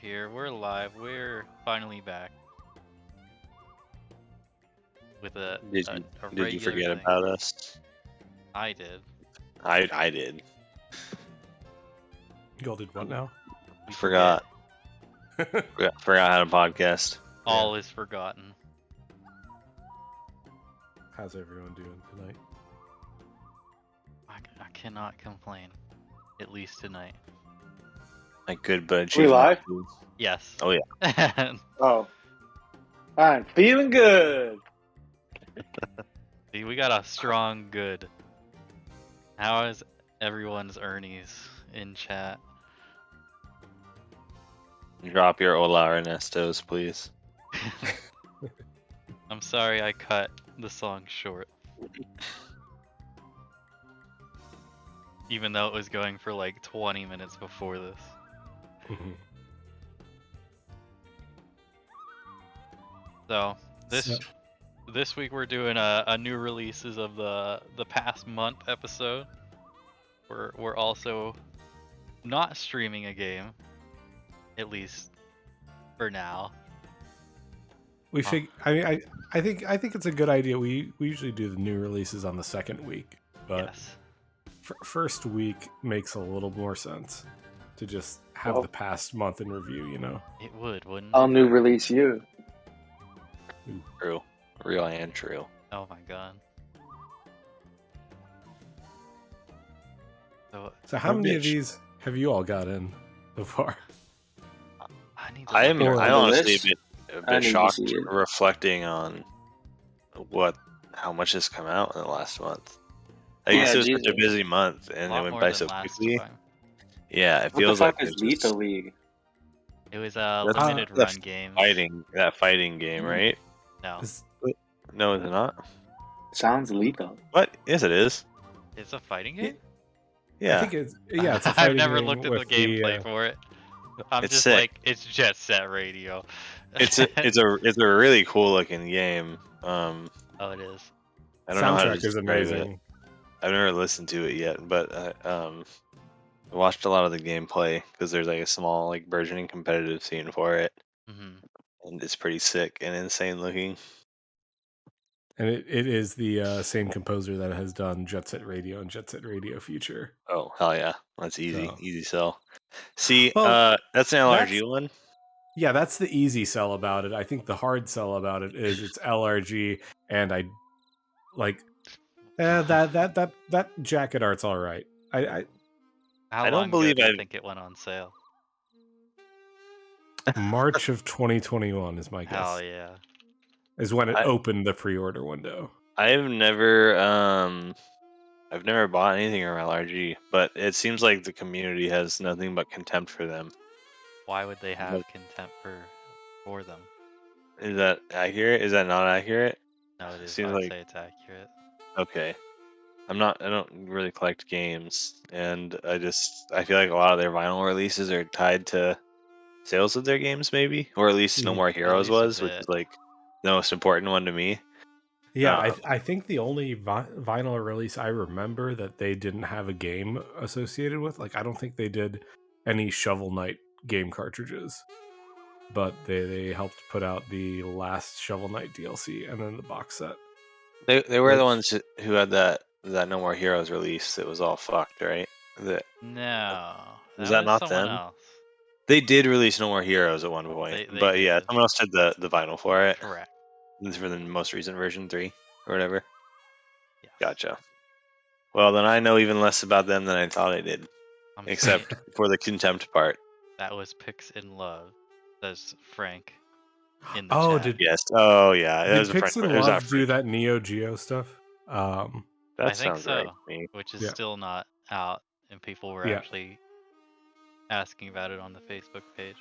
we're here. We're live. We're finally back with a Did a, you a did you regular forget thing. about us? I did. I did. Y'all did what now? We Forgot. Forgot how to podcast. All is forgotten. How's everyone doing tonight? I cannot complain. At least tonight. Like good but We achievement. live? Yes. Oh yeah. Oh. I'm feeling good. See, we got a strong good. How is everyone's Ernie's in chat? Drop your Hola Ernestos, please. I'm sorry I cut the song short. Even though it was going for like 20 minutes before this. So this week we're doing a new releases of the past month episode. We're also not streaming a game, at least for now. We I think it's a good idea. We usually do the new releases on the second week, but Yes. First week makes a little more sense to just have Well- the past month in review. You know. It would, wouldn't I'll it? new release you. True. Real and true. Oh my god. So So how Oh, many of bitch. these have you all got in so far? I need to I look am at I the honestly list? a I bit need to shocked see it. reflecting on how much has come out in the last month. I guess Yeah, it was such a Jesus. busy month a and lot it went more by than so last quickly. time. Yeah, it What the feels fuck like is it's Lethal just League? It was a That's limited the run game. that fighting game, right? No, Is- No, is it not? Sounds lethal. What? Yes, it is. it's a fighting Yeah. game. Yeah. I think it's a I've fighting never game looked at the with gameplay for it. I'm It's just sick. like, it's Jet Set Radio. It's a really cool looking game. Oh, it is. I don't know how to soundtrack is describe it. amazing. I've never listened to it yet, but I watched a lot of the gameplay because there's like a small like burgeoning competitive scene for it, Hmm. and it's pretty sick and insane looking. And it is the same composer that has done Jet Set Radio and Jet Set Radio Future. Oh hell yeah, that's easy, So- easy sell. See, Well, that's an LRG one. Yeah, that's the easy sell about it. I think the hard sell about it is it's LRG, and I like that jacket art's all right. I How I don't long ago believe do you I've- think it went on sale? March of 2021 is my guess. Hell yeah. Is when it I- opened the pre-order window. I've never bought anything around LRG, but it seems like the community has nothing but contempt for them. Why would they have Nope. contempt for them? Is that accurate? Is that not accurate? No, it is. Seems I'd like- say it's accurate. Okay. I don't really collect games, and I feel like a lot of their vinyl releases are tied to sales of their games, maybe, or at least No Mhm. More Heroes least a was, which bit. is like the most important one to me. Yeah, Uh, I think the only vinyl release I remember that they didn't have a game associated with, like I don't think they did any Shovel Knight game cartridges, but they helped put out the last Shovel Knight DLC and then the box set. They were the Which- ones who had that No More Heroes release that was all fucked, right? No. Was that was not someone them? else. They did release No More Heroes at one point, They but yeah, did. someone else did the vinyl for it. Correct. This is for the most recent version 3 or whatever. Yes. Gotcha. Well, then I know even less about them than I thought I did, I'm except saying for the contempt part. that was Pix in Love, says Frank in the Oh, chat. Yes. Oh, yeah. It did was a friend. Pix and It was our Love do friend. that Neo Geo stuff? That I think sounds right so. to me. Which is Yeah. still not out, and people were Yeah. actually asking about it on the Facebook page.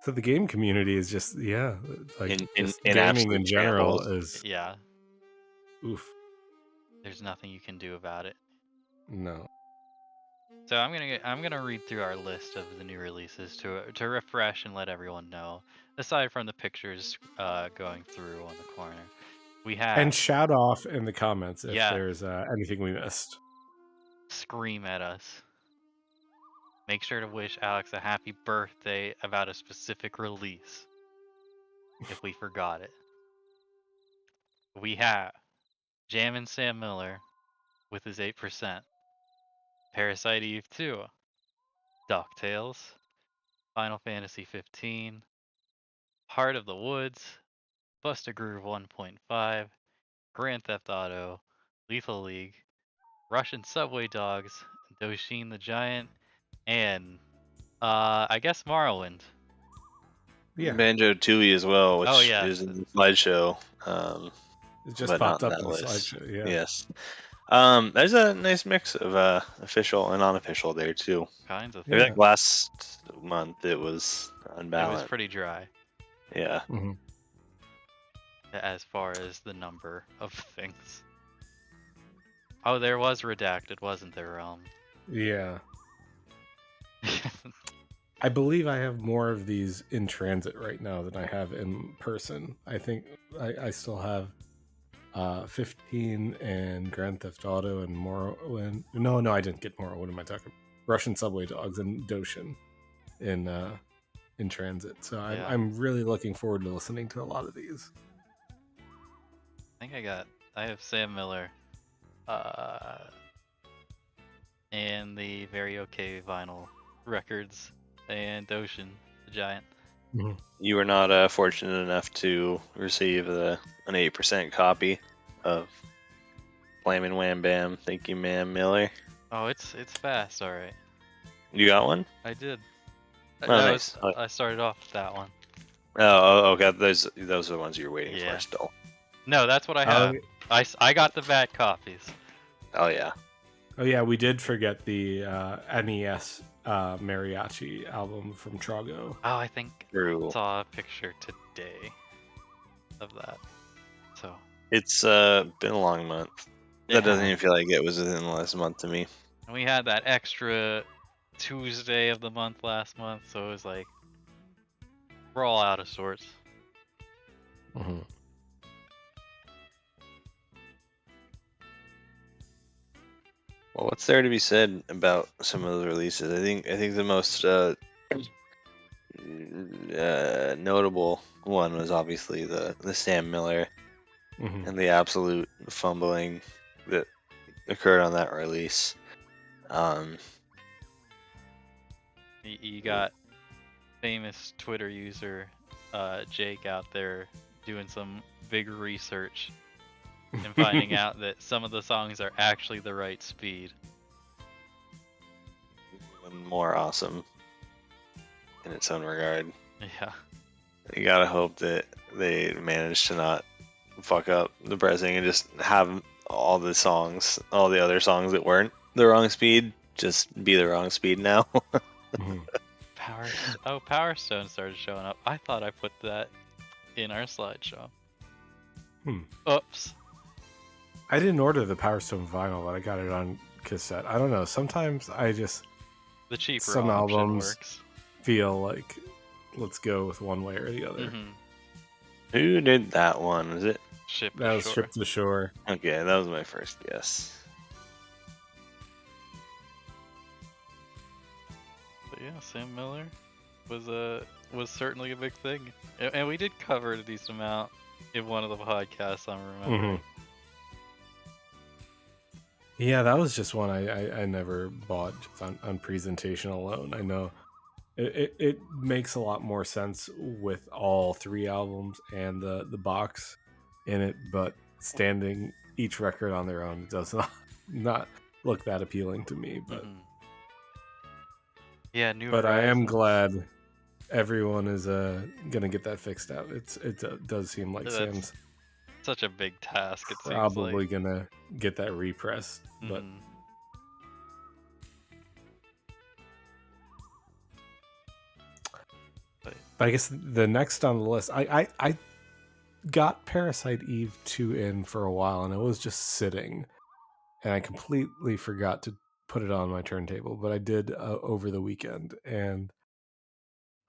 So the game community is just like In just in gaming absolute in general shambles. is Yeah, oof. there's nothing you can do about it. No. So I'm gonna read through our list of the new releases to refresh and let everyone know. Aside from the pictures going through on the corner, we have And shout off in the comments if Yeah. there's anything we missed. Scream at us. make sure to wish Alex a happy birthday about a specific release. If we forgot it. We have Jammin' Sam Miller with his 8%. Parasite Eve 2. DuckTales. Final Fantasy 15. Heart of the Woods. Busta Groove 1.5. Grand Theft Auto. Lethal League. Russian Subway Dogs. Doshin the Giant. And I guess Morrowind. Yeah, Banjo Tooie as well, which Oh, yeah. is in the slideshow. it just but popped not up in in that the list. slideshow. Yeah. Yes. There's a nice mix of official and unofficial there too. Kinds of I feel Yeah. like last month it was It unbalanced. was pretty dry Yeah. Mhm. as far as the number of things. Oh, there was Redacted, wasn't there, Yeah. I believe I have more of these in transit right now than I have in person. I think I still have 15 and Grand Theft Auto and Morrowind. No, I didn't get Morrowind. What am I talking? Russian Subway Dogs and Doshin in transit. So Yeah. I'm really looking forward to listening to a lot of these. I think I have Sam Miller and the Very Okay Vinyl Records and Doshin the Giant. You were not fortunate enough to receive an 8% copy of Flamin' Wham Bam Thank You Ma'am Miller. Oh, it's fast, all right. You got one? I did. Oh, That nice. was- I started off with that one. Oh, okay. Those are the ones you were waiting Yeah. for still. No, that's what I have. I got the bad copies. Oh yeah. Oh yeah, we did forget the NES mariachi album from Trago. Oh, I think True. I saw a picture today of that. So It's been a long month. That doesn't yeah. even feel like it was within the last month to me. And we had that extra Tuesday of the month last month, so it was like we're all out of sorts. Mm-hmm. Well, what's there to be said about some of those releases? I think the most notable one was obviously the Sam Miller Mm-hmm. and the absolute fumbling that occurred on that release. You got famous Twitter user Jake out there doing some big research and finding out that some of the songs are actually the right speed. Even more awesome in its own regard. Yeah. You gotta hope that they manage to not fuck up the pressing and just have all the other songs that weren't the wrong speed, just be the wrong speed now. Mm-hmm. Power Stone started showing up. I thought I put that in our slideshow. Oops. I didn't order the Power Stone vinyl, but I got it on cassette. I don't know. Sometimes I just The cheaper Some option albums- works. feel like let's go with one way or the other. Mm-hmm. Who did that one? Was it? Ship That to was shore. Ship to Shore. Okay, that was my first guess. But yeah, Sam Miller was certainly a big thing, and we did cover it a decent amount in one of the podcasts. I'm remembering. Mhm. Yeah, that was just one I never bought just on presentation alone. I know it makes a lot more sense with all three albums and the box in it, but standing each record on their own does not look that appealing to me. But Mhm. Yeah, New but I am Horizons. glad everyone is gonna get that fixed out. It does seem like That's Sam's Such a big task. It seems probably like. gonna get that repressed, but Mhm. But I guess the next on the list, I got Parasite Eve 2 in for a while, and it was just sitting, and I completely forgot to put it on my turntable, but I did over the weekend, and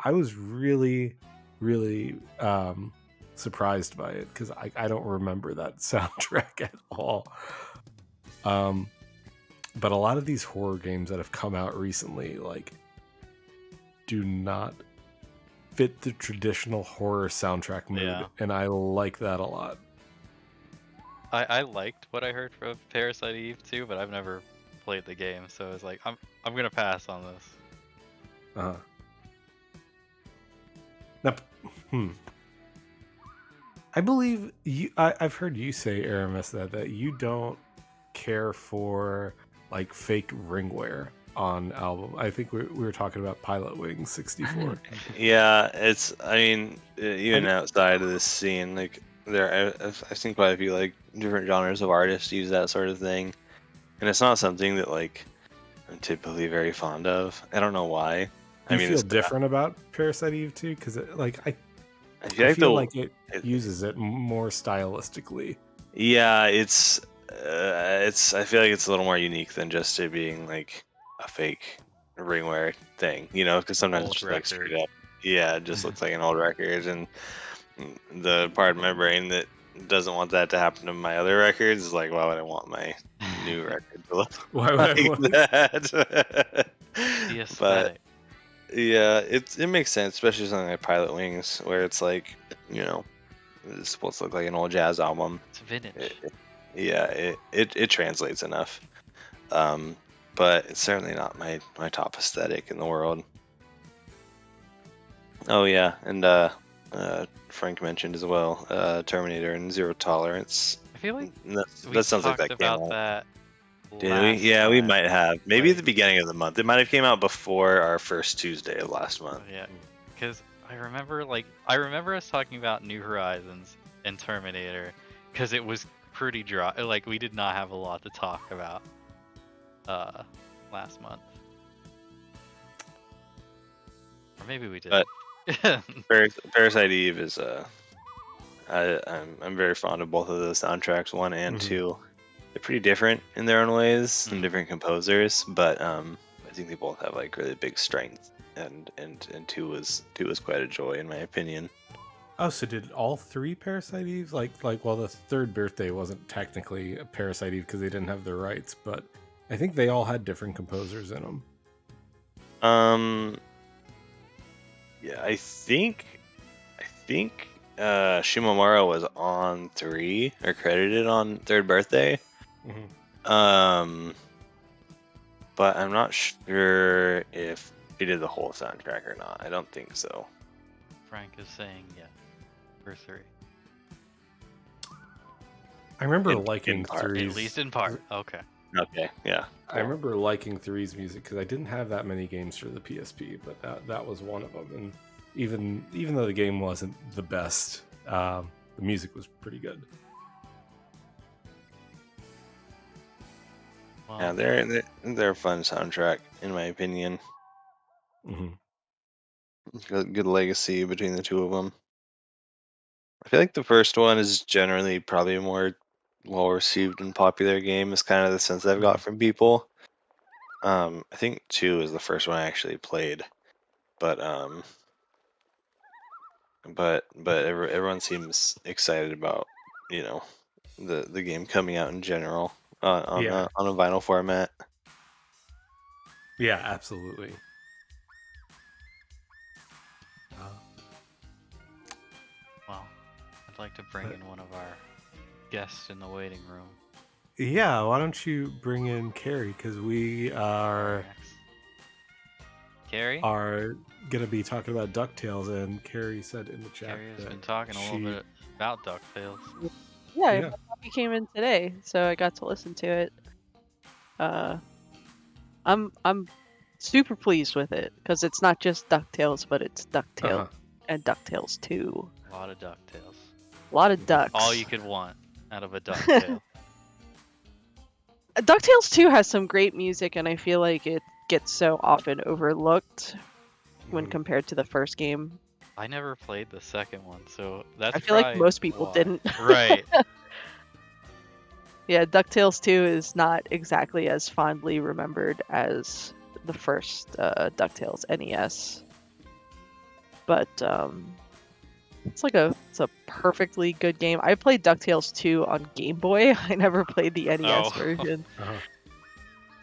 I was really, really surprised by it because I don't remember that soundtrack at all. But a lot of these horror games that have come out recently, like do not fit the traditional horror soundtrack mood, Yeah. and I like that a lot. I liked what I heard from Parasite Eve too, but I've never played the game, so I was like, I'm gonna pass on this. Uh-huh. Now, I believe you. I've heard you say, Aramis, that you don't care for like fake ringware on album. I think we were talking about Pilot Wings 64. Yeah, it's. I mean, even mean- outside of this scene, like I've seen quite a few like different genres of artists use that sort of thing, and it's not something that like I'm typically very fond of. I don't know why. Do you feel it's different about Parasite Eve too? Because like I I feel feel like like it uses it more stylistically. yeah, it's. I feel like it's a little more unique than just it being like a fake ringware thing, you know? Because sometimes Old it's just like record. straight up. Yeah, it just looks like an old record, and the part of my brain that doesn't want that to happen to my other records is like, why would I want my new record to look Why would I like want- that? The But aesthetic. yeah, it makes sense, especially something like Pilot Wings, where it's like, you know, it's supposed to look like an old jazz album. It's vintage. It translates enough. But it's certainly not my top aesthetic in the world. Oh yeah, and Frank mentioned as well, Terminator and Zero Tolerance. I feel like That we sounds like talked that came about out. that. Did we? last Yeah, we time. might have. Maybe at like- the beginning of the month. It might have came out before our first Tuesday of last month. Yeah, because I remember us talking about New Horizons and Terminator, because it was pretty dry. Like we did not have a lot to talk about last month, or maybe we did. But- Parasite Eve is I'm very fond of both of the soundtracks, 1 and Mhm. 2. They're pretty different in their own ways and Mhm. different composers, but I think they both have like really big strengths. And 2 was quite a joy in my opinion. Oh, so did all 3 Parasite Eves? Like well, the third birthday wasn't technically a Parasite Eve because they didn't have the rights, but I think they all had different composers in them. Yeah, I think Shimomura was on 3 or credited on third birthday. But I'm not sure if he did the whole soundtrack or not. I don't think so. Frank is saying yeah, for 3, I remember In liking part. 3's. at least in part. Okay. Okay, yeah. I remember liking 3's music because I didn't have that many games for the PSP, but that was one of them. And even though the game wasn't the best, the music was pretty good. Well, Yeah, they're a fun soundtrack in my opinion. Hmm. Good legacy between the two of them. I feel like the first one is generally probably a more well received and popular game. Is kind of the sense I've got from people. I think 2 is the first one I actually played, but everyone seems excited about the game coming out in general on Yeah. on a vinyl format. Yeah, absolutely. well, I'd like to bring in one of our guests in the waiting room. Yeah, why don't you bring in Carrie? Because we are Next. Carrie? gonna be talking about DuckTales, and Carrie said in the chat Carrie has that been talking a little she- bit about DuckTales. Yeah, Yeah. my copy came in today, so I got to listen to it. I'm super pleased with it because it's not just DuckTales, but it's DuckTales Uh-huh. and DuckTales 2. A lot of DuckTales. A lot of ducks. All you could want out of a DuckTale. DuckTales 2 has some great music, and I feel like it gets so often overlooked when Mhm. compared to the first game. I never played the second one, so that's I feel like probably most people why. didn't. Right. Yeah, DuckTales 2 is not exactly as fondly remembered as the first DuckTales NES. But it's a perfectly good game. I played DuckTales 2 on Game Boy. I never played the NES Oh. version. Uh-huh.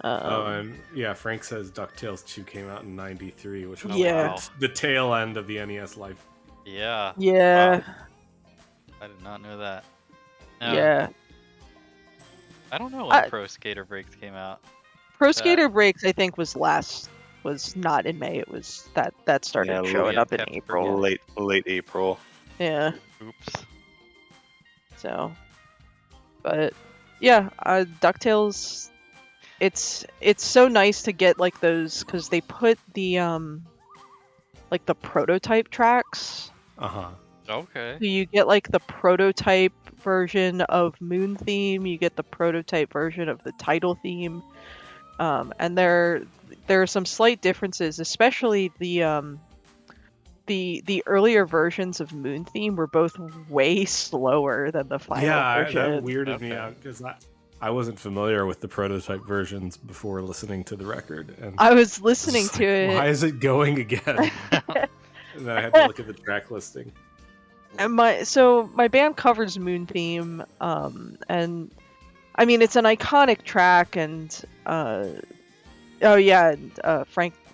Oh, and yeah, Frank says DuckTales 2 came out in '93, which was Yeah. like the tail end of the NES life. Yeah. Yeah. Wow. I did not know that. Yeah. I don't know when I- Pro Skater Breaks came out. Pro Skater Breaks, I think, was not in May. It was that started Yeah, showing yeah, up in kept April. Late April. Yeah. Oops. So, but yeah, DuckTales. It's so nice to get like those because they put the like the prototype tracks. Okay. So you get like the prototype version of Moon Theme. You get the prototype version of the title theme. And there are some slight differences, especially the earlier versions of Moon Theme were both way slower than the final version. That weirded me Okay. out because I wasn't familiar with the prototype versions before listening to the record, and I was I was listening just to like, it, why is it going again? And then I had to look at the track listing. and my band covers Moon Theme, and I mean it's an iconic track, and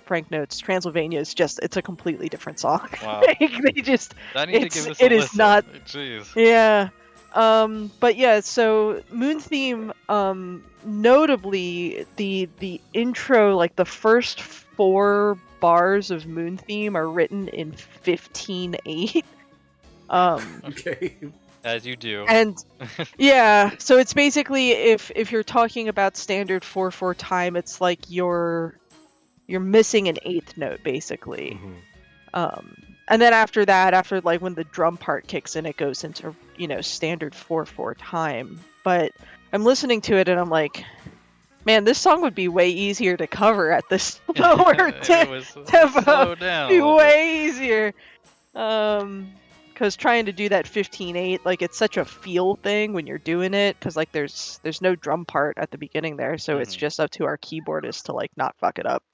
Frank notes Transylvania is it's a completely different song. Wow. Like, they just I need to It's- give this a it is listen. not- Jeez. Yeah. But yeah, so Moon Theme, notably the intro, like the first 4 bars of Moon Theme are written in 15/8. Okay. As you do. And yeah, so it's basically if you're talking about standard 4/4 time, it's like you're missing an 8th note basically. Mhm. And then after that, after like when the drum part kicks in, it goes into, standard 4/4 time. But I'm listening to it and I'm like, man, this song would be way easier to cover at this slower It was tempo. slow down. a Be little bit. way easier. Because trying to do that 15/8, like it's such a feel thing when you're doing it. Because like there's no drum part at the beginning there, so it's Mhm. just up to our keyboardist to like not fuck it up.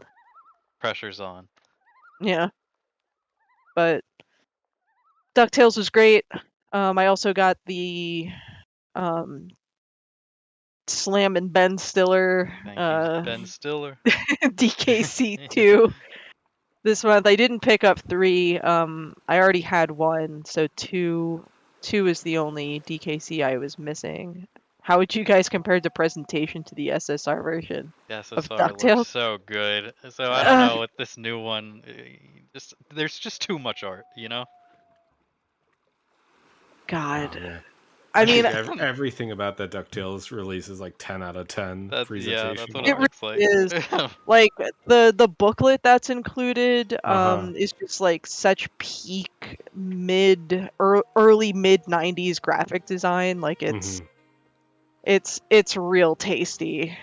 Pressure's on. Yeah. But DuckTales was great. I also got the Slam and Ben Stiller Thank you, Ben Stiller. DKC 2 this month. I didn't pick up 3. I already had 1, so 2 is the only DKC I was missing. How would you guys compare the presentation to the SSR version? The Of SSR DuckTales? looks so good. So I don't know with this new one. There's just too much art, you know. God. Yeah. I mean, think everything about that DuckTales release is like 10 out of 10 Yeah, presentation. that's what It it looks like. is. like the booklet that's included Uh-huh. is just like such peak early mid 90s graphic design. Like Mhm. it's real tasty.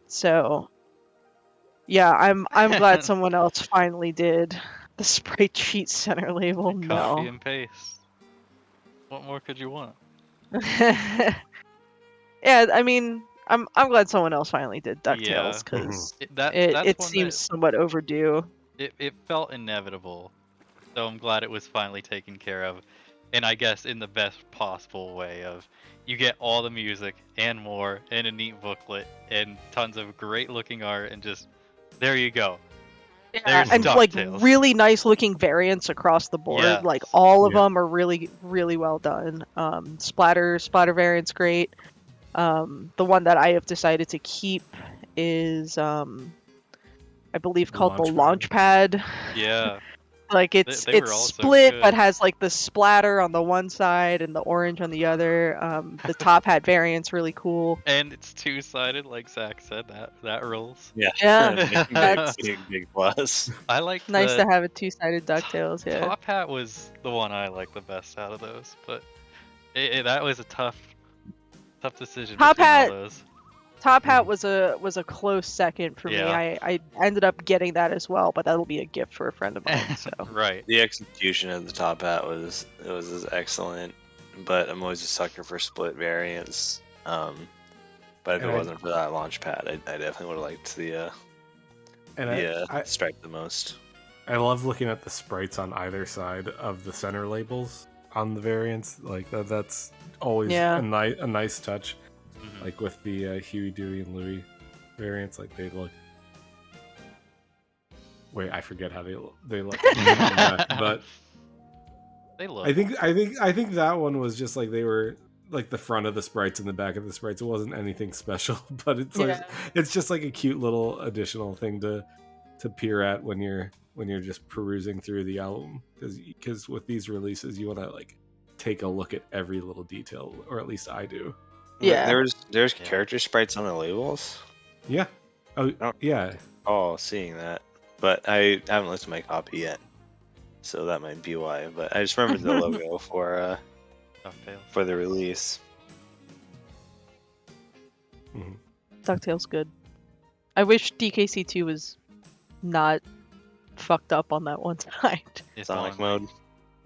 So yeah, I'm glad someone else finally did the Sprite Sheet Center label. Copy No. and paste. What more could you want? Yeah, I mean, I'm glad someone else finally did DuckTales Yeah. because That's it one seems somewhat overdue. it felt inevitable. So I'm glad it was finally taken care of. And I guess in the best possible way of you get all the music and more and a neat booklet and tons of great looking art and just there you go. There's And like DuckTales. really nice looking variants across the board. Yes. Like all of Yeah. them are really, really well done. Splatter variant's great. The one that I have decided to keep is I believe called the Launchpad. Yeah. Like it's they were all so split good. but has like the splatter on the one side and the orange on the other. The top hat variant's really cool. And it's two-sided, like Zach said. That rules. Yeah. Yeah. big plus. I like Nice the to have a two-sided DuckTales. Yeah. Top Hat was the one I liked the best out of those, but that was a tough decision. Top between Hat- all those. Top Hat was a close second for me. Yeah. I ended up getting that as well, but that'll be a gift for a friend of mine. So Right. The execution of the top hat was excellent, but I'm always a sucker for split variants. But if it wasn't for that launch pad, I definitely would have liked the stripe the most. I love looking at the sprites on either side of the center labels on the variants. Like that's always Yeah. a nice touch. Mhm. Like with the Huey, Dewey, and Louie variants. Like they look. Wait, I forget how they look. But They look. I think that one was just like they were like the front of the sprites and the back of the sprites. It wasn't anything special, but it's like it's just like a cute little additional thing to peer at when you're just perusing through the album, because with these releases you want to like take a look at every little detail, or at least I do. Yeah. There's Yeah. character sprites on the labels. Yeah. Oh Oh. yeah. Oh, seeing that, but I haven't listened to my copy yet, so that might be why. But I just remembered the logo for DuckTales. the release. Mhm. DuckTales good. I wish DKC2 was not fucked up on that one side. It's Sonic on mode.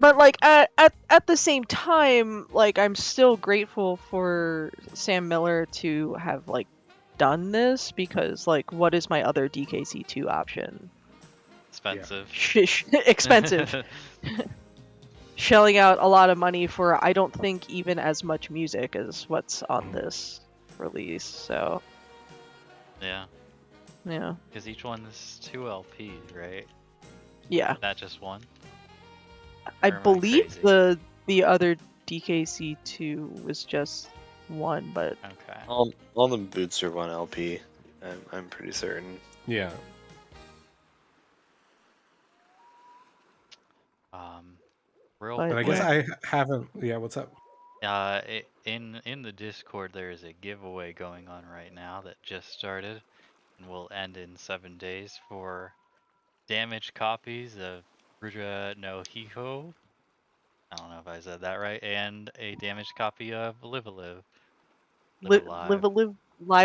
But like at the same time, like I'm still grateful for Sam Miller to have like done this, because like what is my other DKC2 option? expensive. Expensive. Shelling out a lot of money for I don't think even as much music as what's on this release. So Yeah, yeah. because each one is 2 LPs, right? Yeah. Not just one. I Or am I believe crazy? the other DKC2 was just one, but Okay. All the boots are 1 LP. I'm pretty certain. Yeah. Real But- And I quick. guess I haven't. Yeah. What's up? In the Discord, there is a giveaway going on right now that just started and will end in 7 days for damaged copies of Rudra no Hiho. I don't know if I said that right, and a damaged copy of Live a Live. live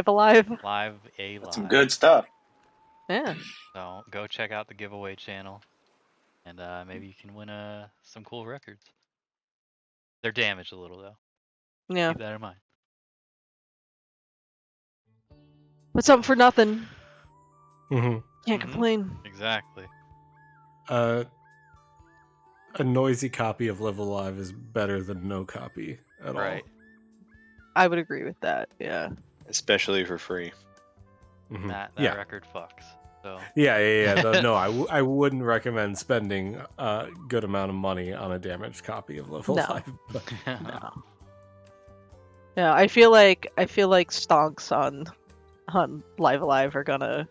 alive. Live a That's some Live. good stuff. Yeah. So go check out the giveaway channel, and maybe you can win some cool records. They're damaged a little though. Yeah. Keep that in mind. But something for nothing. Mm-hmm. Can't Mhm. complain. Exactly. A noisy copy of Live Alive is better than no copy at Right. I would agree with that. Yeah. Especially for free. all. Mhm. That Yeah. record fucks. So Yeah. No, I wouldn't recommend spending a good amount of money on a damaged copy of Live No. Alive. But No. Yeah, I feel like stonks on Live Alive are gonna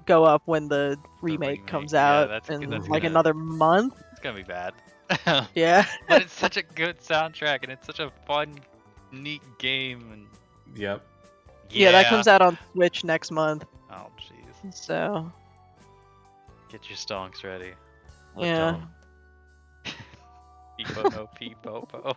go up when the remake comes remake, yeah, out that's in that's like gonna- another month. it's gonna be bad. Yeah. But it's such a good soundtrack and it's such a fun, neat game. And yep. Yeah, that comes out on Switch next month. Oh jeez. So Get your stonks ready. Or yeah. don't. Peepo no peepo.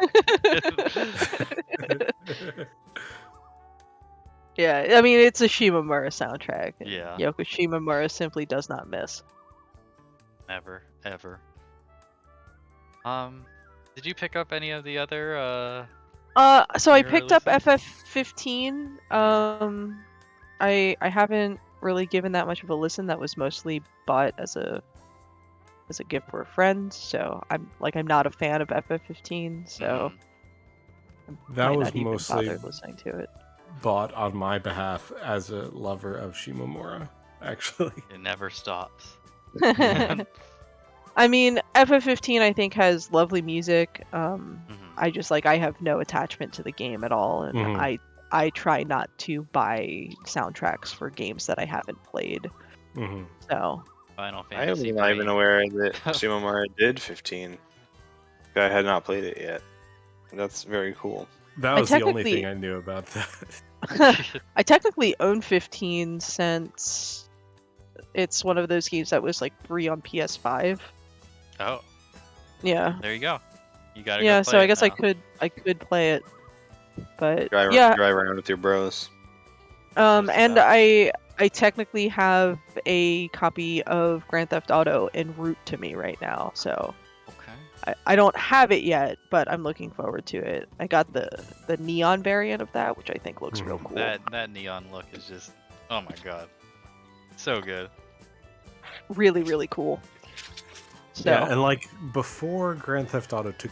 Yeah, I mean it's a Shimamura soundtrack. And Yeah. Yoko Shimamura simply does not miss. Never, ever. Did you pick up any of the other So I New picked up releases? FF15. I haven't really given that much of a listen. That was mostly bought as a gift for a friend. So I'm not a fan of FF15. So I That might was not even mostly bother listening to it. bought on my behalf as a lover of Shimomura, actually. it never stops? I mean, FF15 I think has lovely music. Mhm. I just I have no attachment to the game at all, and Mhm. I try not to buy soundtracks for games that I haven't played. Hmm. So Final I was Fantasy. not even 3. aware that Shimomura did 15. I had not played it yet. That's very cool. That I was the only technically- thing I knew about that. I technically own 15 since it's one of those games that was free on PS5. Oh, Yeah. there you go. You gotta Yeah, go so play I it guess now. I could play it. But Drive yeah, around with your bros. That's and tough. I technically have a copy of Grand Theft Auto en route to me right now. So Okay. I don't have it yet, but I'm looking forward to it. I got the neon variant of that, which I think looks real cool. That neon look is just, oh my god, so good. Really, really cool. So Yeah, and before Grand Theft Auto took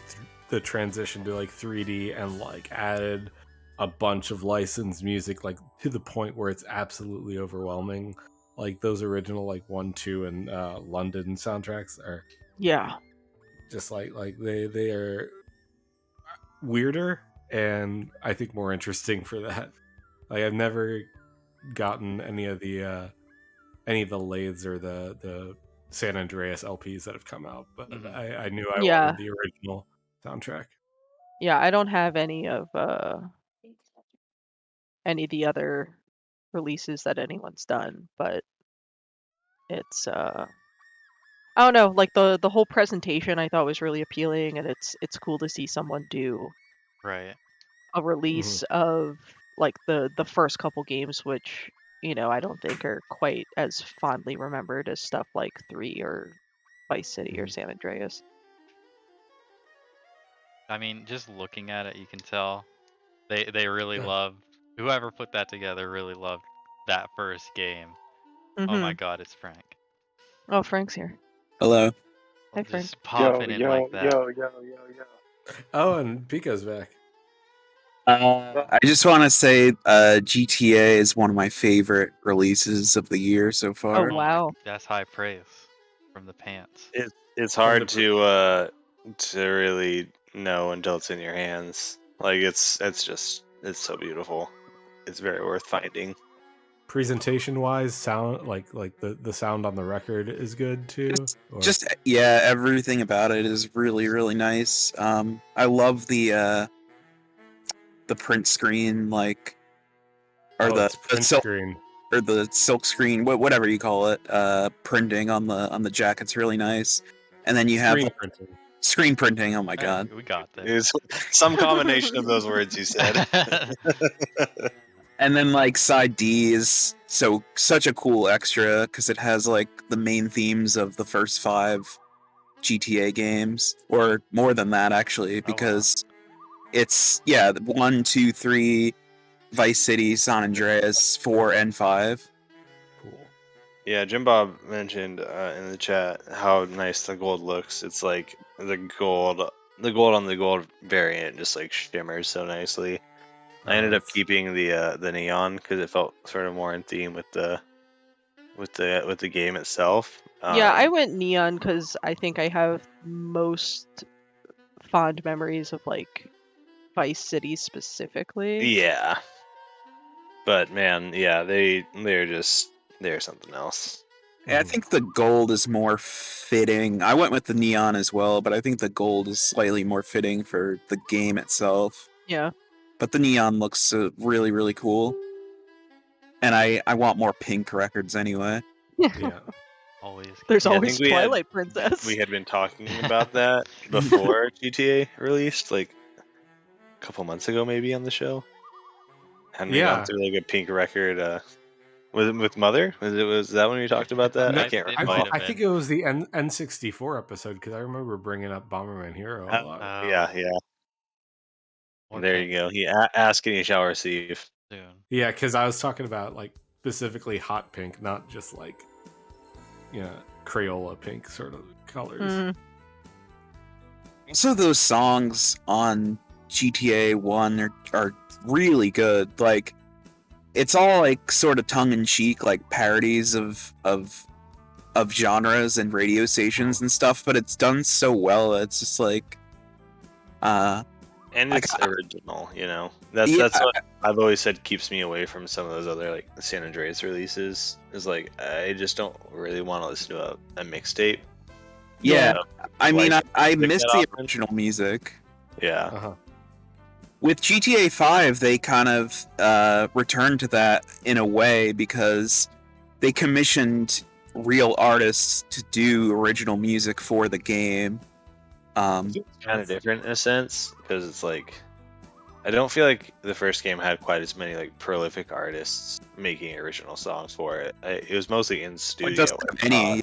the transition to 3D and added a bunch of licensed music, like to the point where it's absolutely overwhelming. Like those original like 1, 2, and London soundtracks are Yeah. just like they are weirder and I think more interesting for that. Like I've never gotten any of the lathes or the San Andreas LPs that have come out, but Mhm. I knew I Yeah. wanted the original soundtrack. Yeah, I don't have any of the other releases that anyone's done, but it's I don't know, like the whole presentation I thought was really appealing, and it's cool to see someone do Right. a release of like the first couple games, which I don't think are quite as fondly remembered as stuff like 3 or Vice City or Mhm. San Andreas. I mean, just looking at it, you can tell they really Yeah. loved whoever put that together. Really loved that first game. Oh Mm-hmm. my God, it's Frank. Oh, Frank's here. Hello. Hi, Frank. Just popping in like that. Yo. Oh, and Pika's back. I just want to say GTA is one of my favorite releases of the year so Oh, far. wow. That's high praise from the pants. It's hard to really know until it's in your hands. Like it's so beautiful. It's very worth finding. Presentation wise, sound like the sound on the record is good too. Or- Yeah, everything about it is really, really nice. I love the print screen, like, or it's print silk screen. or the silk screen, whatever you call it, printing on the jacket's really nice. And then you have Screen printing. screen printing. Oh my Hey, god! we got this. It's some combination of those words you said. And then like side D is such a cool extra because it has like the main themes of the first 5 GTA games, or more than that actually, because it's 1, 2, 3, Vice City, San Andreas, 4, and 5. Cool. Yeah, Jim Bob mentioned in the chat how nice the gold looks. It's like the gold on the gold variant just like shimmers so nicely. I ended up keeping the neon because it felt sort of more in theme with the game itself. Yeah, I went neon because I think I have most fond memories of like Vice City specifically. Yeah, but man, yeah, they're something else. I think the gold is more fitting. I went with the neon as well, but I think the gold is slightly more fitting for the game itself. Yeah. But the neon looks really, really cool. And I want more pink records anyway. Yeah. Always. There's Yeah, I always think Twilight Princess. We had been talking about that before GTA released, like a couple months ago, maybe on the show. Hadn't we gone through like a pink record? With Mother? Was that when we talked about that? No, I can't it recall. might have I think been. it was the N64 episode because I remember bringing up Bomberman Hero a lot. Yeah. More There pink you go. He ask and you shall receive. soon. Yeah, because I was talking about like specifically hot pink, not just like Crayola pink sort of colors. Mm. Also, those songs on GTA 1 are really good. Like, it's all like sort of tongue-in-cheek, like parodies of genres and radio stations and stuff, but it's done so well. It's just like, And it's original, you know. That's what I've always said keeps me away from some of those other like San Andreas releases. Is like I just don't really want to listen to a mixtape. Yeah, I mean, I miss the often. original music. Yeah. Uh-huh. With GTA 5, they kind of returned to that in a way because they commissioned real artists to do original music for the game. It's kind of different in a sense because it's like I don't feel like the first game had quite as many like prolific artists making original songs for it. It was mostly in studio. It doesn't have any.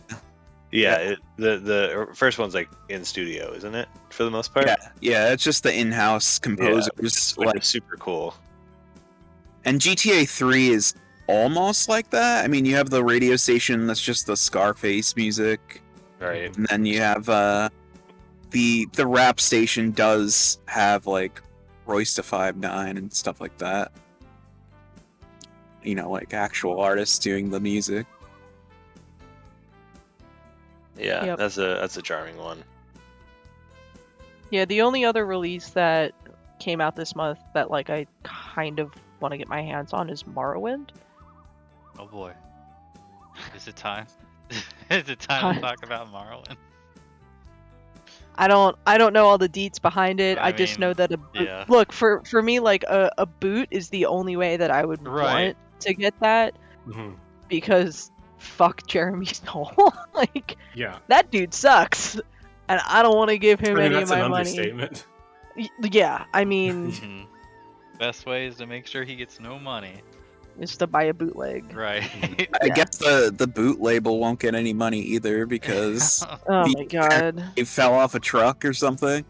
The first one's like in studio, isn't it? For the most part. Yeah, it's just the in-house composers. It's like super cool. And GTA 3 is almost like that. I mean, you have the radio station that's just the Scarface music, right? And then you have the rap station does have like Royce to 5'9" and stuff like that. You know, like actual artists doing the music. Yeah, Yep. that's a charming one. Yeah, the only other release that came out this month that like I kind of want to get my hands on is Morrowind. Oh boy. Is it time? Is it time to talk about Morrowind? I don't know all the deets behind it. I, I just mean, know that yeah. look for me like a boot is the only way that I would Right. want to get that Mhm. because fuck Jeremy Soule. Like Yeah, that dude sucks. And I don't want to give him I mean any that's of an my money. understatement. Yeah, I mean, Mhm. Best way is to make sure he gets no money. is to buy a bootleg. Right. I Yeah. guess the boot label won't get any money either because Oh He- my god. he fell off a truck or something.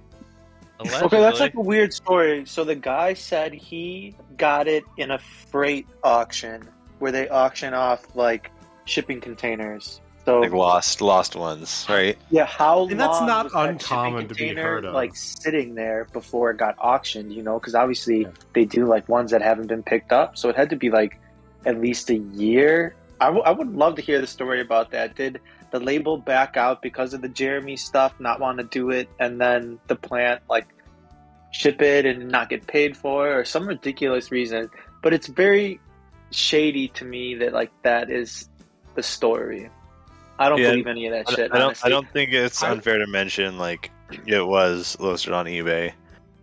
Allegedly. Okay, that's like a weird story. So the guy said he got it in a freight auction where they auction off like shipping containers. So Like lost ones, right? yeah, how And that's long not was that uncommon shipping to be container heard of. like sitting there before it got auctioned? You know, because obviously Yeah. they do like ones that haven't been picked up, so it had to be like at least a year. I would love to hear the story about that. Did the label back out because of the Jeremy stuff, not want to do it, and then the plant like ship it and not get paid for it, or some ridiculous reason? But it's very shady to me that like that is the story. I don't Yeah, believe any of that shit. I Honestly, don't think it's I- unfair to mention like it was listed on eBay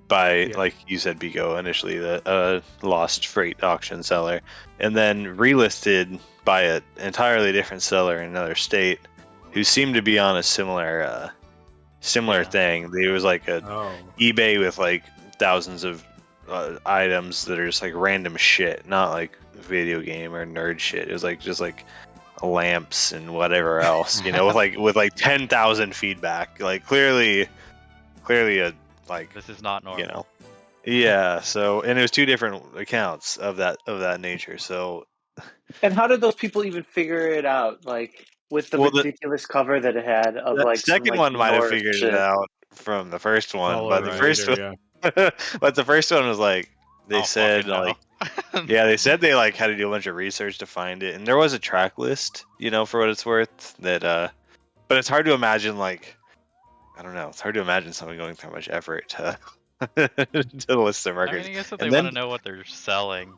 by Yeah. like you said, Pico, initially the lost freight auction seller, and then relisted by an entirely different seller in another state who seemed to be on a similar Yeah. thing. It was like a Oh, eBay with like thousands of items that are just like random shit, not like video game or nerd shit. It was like just like lamps and whatever else, you know, with like 10,000 feedback. Like clearly a like This is not normal. you know, yeah. So and it was two different accounts of that nature. So and how did those people even figure it out? Like with the well, ridiculous cover that it had of the like some second like one might have Norse figured it shit. out from the first one, follow but a the first leader, one, yeah. but the first one was like I they don't said fucking know. like. Yeah, they said they like had to do a bunch of research to find it, and there was a track list, you know, for what it's worth. That, but it's hard to imagine. Like, I don't know, it's hard to imagine someone going through much effort to to list their I records, mean, I guess if they and want then to know what they're selling.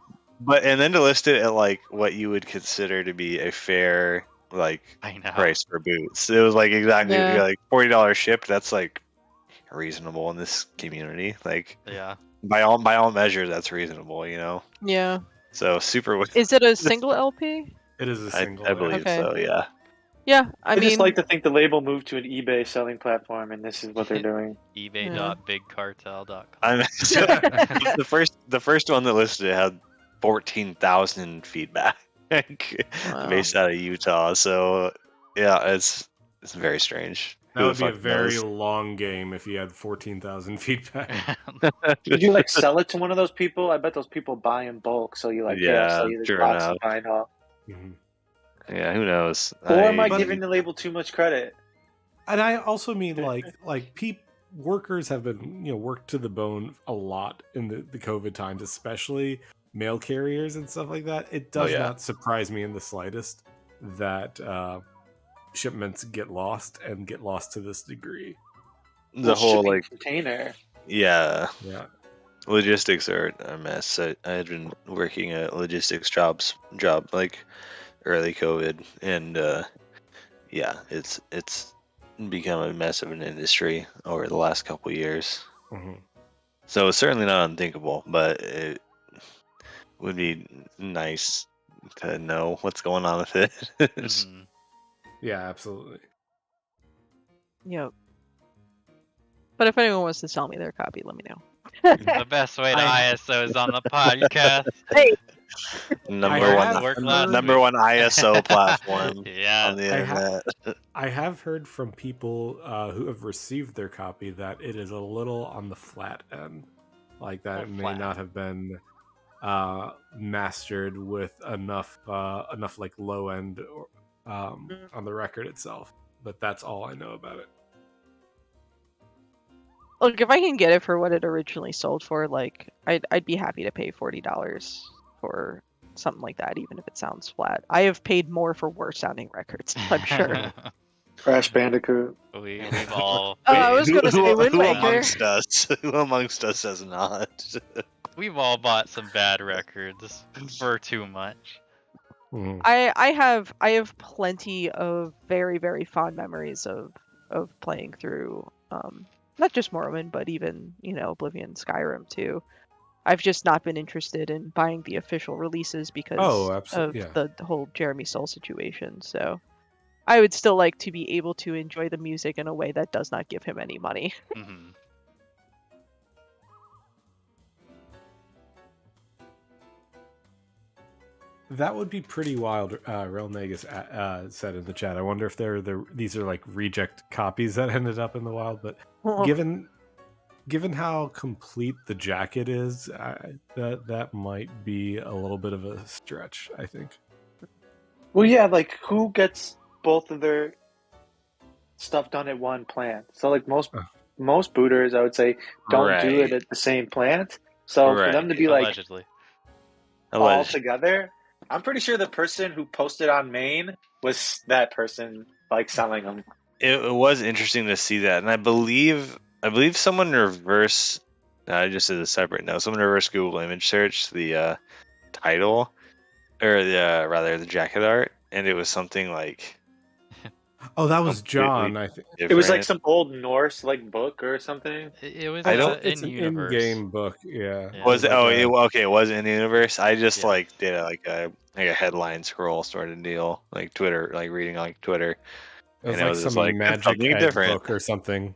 and then to list it at like what you would consider to be a fair like I know. price for boots. It was like exactly Yeah. like $40 shipped. That's like reasonable in this community. Like Yeah. by all measures, that's reasonable, you know. Yeah. So super. Is it a single LP? It is a I single. believe Okay. so. Yeah. Yeah, I I just mean, like to think the label moved to an eBay selling platform, and this is what they're doing. eBay.bigcartel.com. I'm so, the first one that listed it had 14,000 feedback Wow. based out of Utah. So yeah, it's very strange. That Who would the be a fuck very knows? long game if you had 14,000 feedback. Did you like sell it to one of those people? I bet those people buy in bulk, so you like, hey, I'll Yeah, sell you this sure box enough. of vinyl. Mhm. Yeah, who knows? Or am I But- giving the label too much credit? And I also mean like workers have been worked to the bone a lot in the COVID times, especially mail carriers and stuff like that. It does yeah. not surprise me in the slightest that shipments get lost to this degree. the Well, whole shipping like container. yeah, Yeah. logistics are a mess. I had been working a logistics job like early COVID, and yeah, it's become a mess of an industry over the last couple years. Mhm. So it's certainly not unthinkable, but it would be nice to know what's going on with it. Mhm. Yeah, absolutely. yep. But if anyone wants to sell me their copy, let me know. The best way to I- ISO is on the podcast. Hey, number I one, have Work heard- last number one ISO platform Yeah. on the I internet. I have heard from people who have received their copy that it is a little on the flat end, like that Oh, it may flat. not have been mastered with enough like low end on the record itself. But that's all I know about it. Look, if I can get it for what it originally sold for, like I'd be happy to pay $40 for something like that, even if it sounds flat. I have paid more for worse sounding records, I'm sure. Crash Bandicoot. We've all Oh, I was gonna say Wind who Waker. amongst us? Who amongst us has not? we've all bought some bad records for too much. Mhm. I have plenty of very, very fond memories of playing through not just Morrowind, but even, Oblivion, Skyrim too. I've just not been interested in buying the official releases because Oh, of absolutely, yeah. the whole Jeremy Soule situation. So I would still like to be able to enjoy the music in a way that does not give him any money. Hmm. That would be pretty wild. Real Negus said in the chat. I wonder if these are like reject copies that ended up in the wild. But given how complete the jacket is, that might be a little bit of a stretch, I think. Well, yeah, like who gets both of their stuff done at one plant? So like most booters, I would say, don't do it Right. at the same plant. So for them to be like Allegedly. all together, I'm pretty sure the person who posted on main was that person like selling them. It was interesting to see that, and I believe someone reverse. I just did a separate note. Someone reverse Google image search the title, or the jacket art, and it was something like. Oh, that was John. completely I think It was like different. some old Norse like book or something. It was I don't- it's in an universe. in-game book. Yeah. Yeah. Was it? like Oh, a- okay. It was in the universe. I just Yeah. like did a headline scroll sort of deal, like Twitter, like reading like Twitter. It was And it like was just some like, that's magic something egg different. book or something.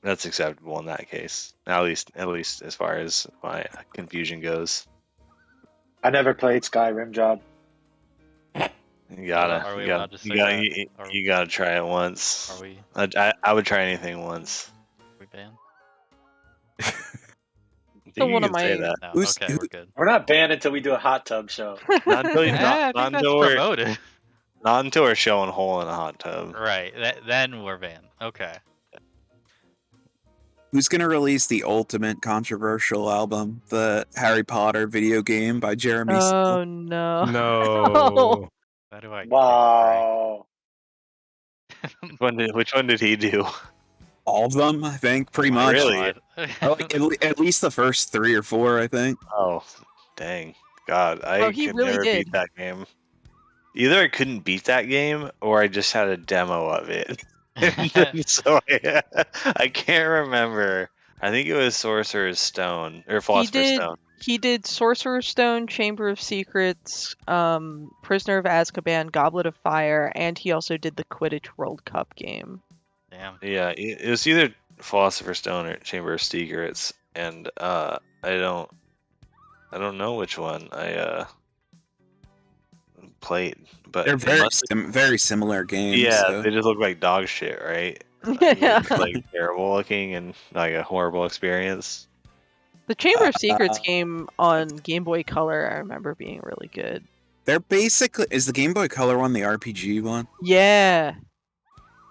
That's acceptable in that case. At least as far as my confusion goes. I never played Skyrim, Job. You gotta, Are we you allowed gotta, to say you gotta, that? you gotta try it once. Are we I would try anything once. banned? I think So you one of can say my- that. No. Who's- Okay, we're good. We're not banned until we do a hot tub show. Not until I not think that's until we're promoted. not until we're showing hole in a hot tub. Right. Then we're banned. Okay. Who's gonna release the ultimate controversial album, the Harry Potter video game by Jeremy Soule? Oh no. No. How do I? Wow. Which one did he do? All of them, I think, pretty much. Really? Or like at least the first 3 or 4, I think. Oh, dang. God, I Oh, he could really never did. beat that game. Either I couldn't beat that game, or I just had a demo of it. So I can't remember. I think it was Sorcerer's Stone, or Philosopher's Stone. He did Sorcerer's Stone, Chamber of Secrets, Prisoner of Azkaban, Goblet of Fire, and he also did the Quidditch World Cup game. Damn. Yeah, it was either Philosopher's Stone or Chamber of Secrets, and I don't know which one I played, but They're it must- very similar games. yeah, so. they just look like dog shit, right? Yeah. Like terrible looking and like a horrible experience. The Chamber of Secrets game on Game Boy Color, I remember being really good. They're basically, is the Game Boy Color one the RPG one? Yeah.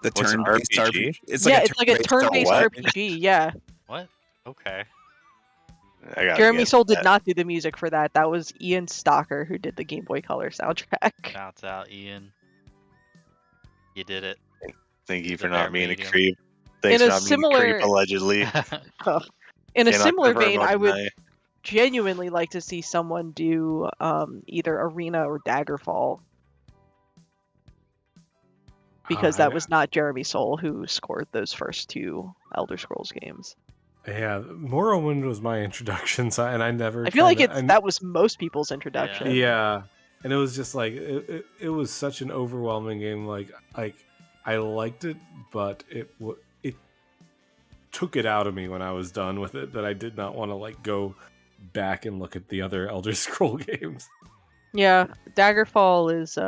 The What's an turn-based RPG? RPG. It's It's like a turn-based what? RPG. Yeah. What? Okay. I gotta Jeremy get Soule did that. not do the music for that. That was Ian Stalker who did the Game Boy Color soundtrack. Shouts out, Ian. You did it. Thank you He's for a not bare being medium. a creep. Thanks In for a not being a creep, similar- allegedly. In a Cannot similar confirm vein, nor I would deny. genuinely like to see someone do either Arena or Daggerfall, because that was not Jeremy Soule who scored those first 2 Elder Scrolls games. Yeah, Morrowind was my introduction, so, and I never. I feel like kinda- that was most people's introduction. Yeah, and it was just like it was such an overwhelming game. Like I liked it, but it took it out of me when I was done with it. That I did not want to like go back and look at the other Elder Scroll games. Yeah, Daggerfall is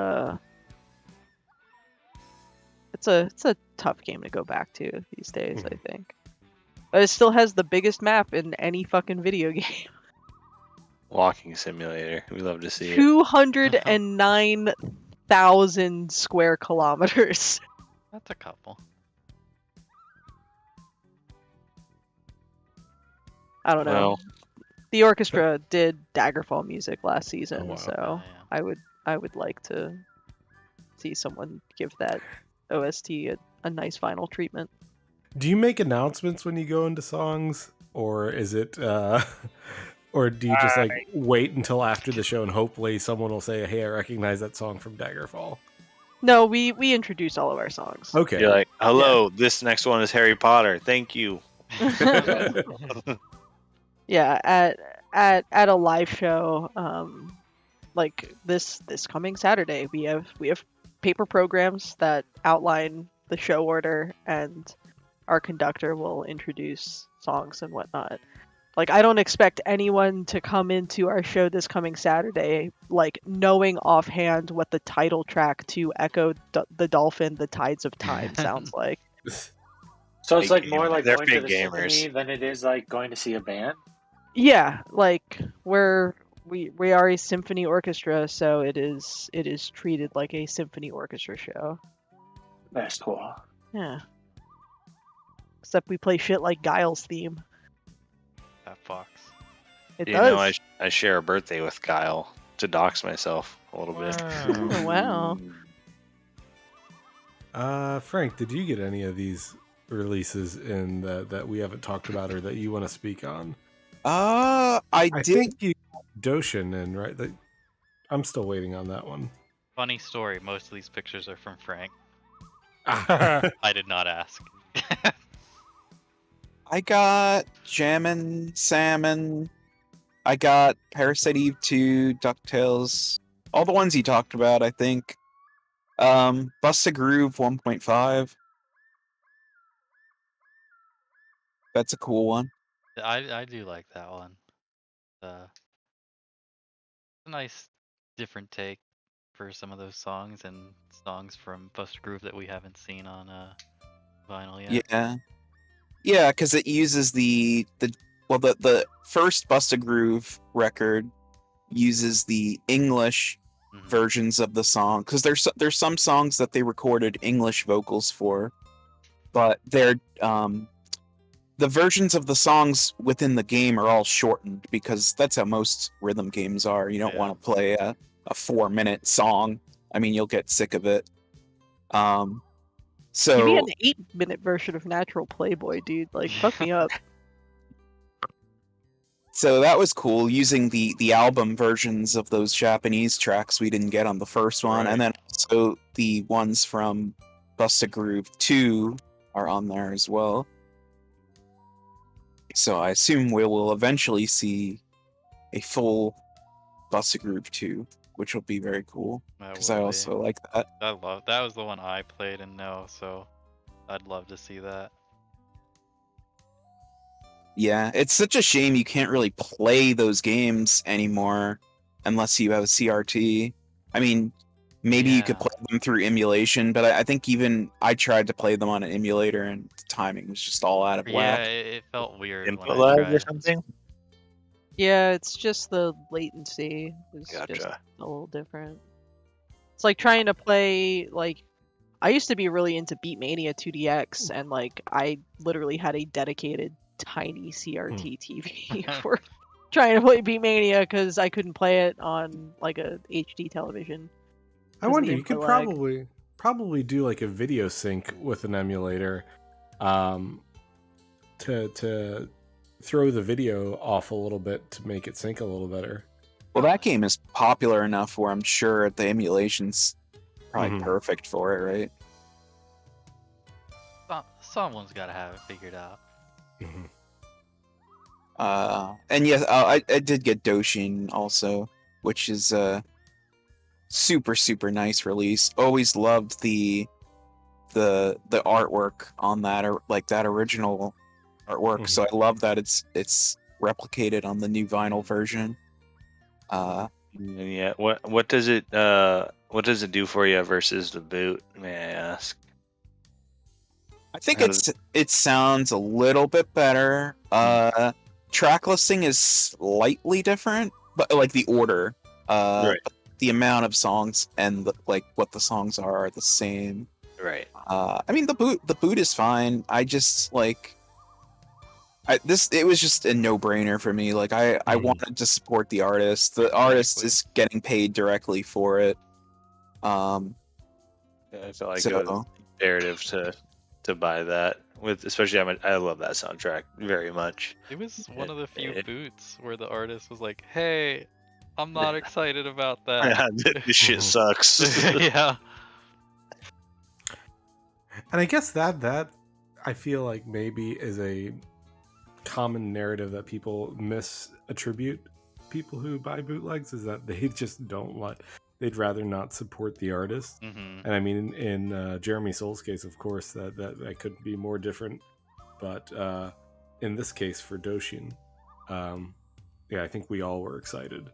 it's a tough game to go back to these days, I think. But it still has the biggest map in any fucking video game. Walking simulator. We love to see it. 209,000 square kilometers. That's a couple. I don't know. Well, The orchestra did Daggerfall music last season, wow. so Oh, yeah. I would like to see someone give that OST a nice final treatment. Do you make announcements when you go into songs, or is it, or do you just like wait until after the show and hopefully someone will say, "Hey, I recognize that song from Daggerfall"? No, we introduce all of our songs. Okay. you're like, hello, this next one is Harry Potter. Thank you. Yeah, at a live show, like this coming Saturday, we have paper programs that outline the show order, and our conductor will introduce songs and whatnot. Like, I don't expect anyone to come into our show this coming Saturday, like, knowing offhand what the title track to Echo the Dolphin, The Tides of Time sounds like. So it's Big like more gamers. like They're going to big the gamers. symphony than it is like going to see a band. Yeah, like, we are a symphony orchestra, so it is treated like a symphony orchestra show. That's cool. Yeah. Except we play shit like Guile's theme. That Fox. It You does. know, I share a birthday with Kyle to dox myself a little bit. Oh, wow. Frank, did you get any of these releases in that we haven't talked about or that you want to speak on? I I did. think you Doshin in, right? I'm still waiting on that one. Funny story. Most of these pictures are from Frank. Ah. I did not ask. I got Jammin' Salmon. I got Parasite Eve 2, DuckTales. All the ones you talked about, I think. Busta Groove 1.5. That's a cool one. I do like that one. A nice different take for some of those songs and songs from Busta Groove that we haven't seen on vinyl yet. Yeah. Yeah, because it uses the first Busta Groove record uses the English Mhm. versions of the song, because there's some songs that they recorded English vocals for, but they're the versions of the songs within the game are all shortened, because that's how most rhythm games are. You don't Yeah. want to play a 4-minute song. I mean, you'll get sick of it. So Give me an 8-minute version of Natural Playboy, dude. Like, fuck me up. So that was cool, using the album versions of those Japanese tracks we didn't get on the first one, Right. and then also the ones from Busta Groove 2 are on there as well. So I assume we will eventually see a full Busta Groove 2, which will be very cool, That because I will be. also like that. That was the one I played and know, so I'd love to see that. Yeah, it's such a shame you can't really play those games anymore unless you have a CRT. I mean, maybe you could Yeah. play them through emulation, but I think even I tried to play them on an emulator and the timing was just all out of Yeah, whack. it felt weird when Input I lag tried. or something? Yeah, it's just the latency is just Gotcha. a little different. It's like trying to play, like, I used to be really into Beatmania 2DX, and like I literally had a dedicated tiny CRT TV for trying to play Beatmania because I couldn't play it on like a HD television. I 'cause of wonder, the you could input lag. probably do like a video sync with an emulator, to throw the video off a little bit to make it sync a little better. Well, that game is popular enough where I'm sure the emulation's probably Mhm. perfect for it, right? Someone's got to have it figured out. Mhm. And yes, I did get Doshin also, which is a super nice release. Always loved the artwork on that, or like that original artwork. So I love that it's replicated on the new vinyl version. Yeah. What does it do for you versus the boot? May I ask? I think How does- it sounds a little bit better. Track listing is slightly different, but like the order, Right. the amount of songs and like what the songs are the same. Right. I mean the boot is fine. I just like it was just a no-brainer for me. Like I Mhm. wanted to support the artist. The artist Exactly. is getting paid directly for it. Yeah, I feel like it So was imperative to buy that. With especially I love that soundtrack very much. It was one of the few It- boots where the artist was like, "Hey, I'm not excited about that." this shit Mhm. sucks. Yeah. And I guess that I feel like maybe is a common narrative that people misattribute people who buy bootlegs, is that they just don't like, they'd rather not support the artist. Hmm. And I mean, in Jeremy Soul's case, of course, that couldn't be more different. But in this case, for Doshin, yeah, I think we all were excited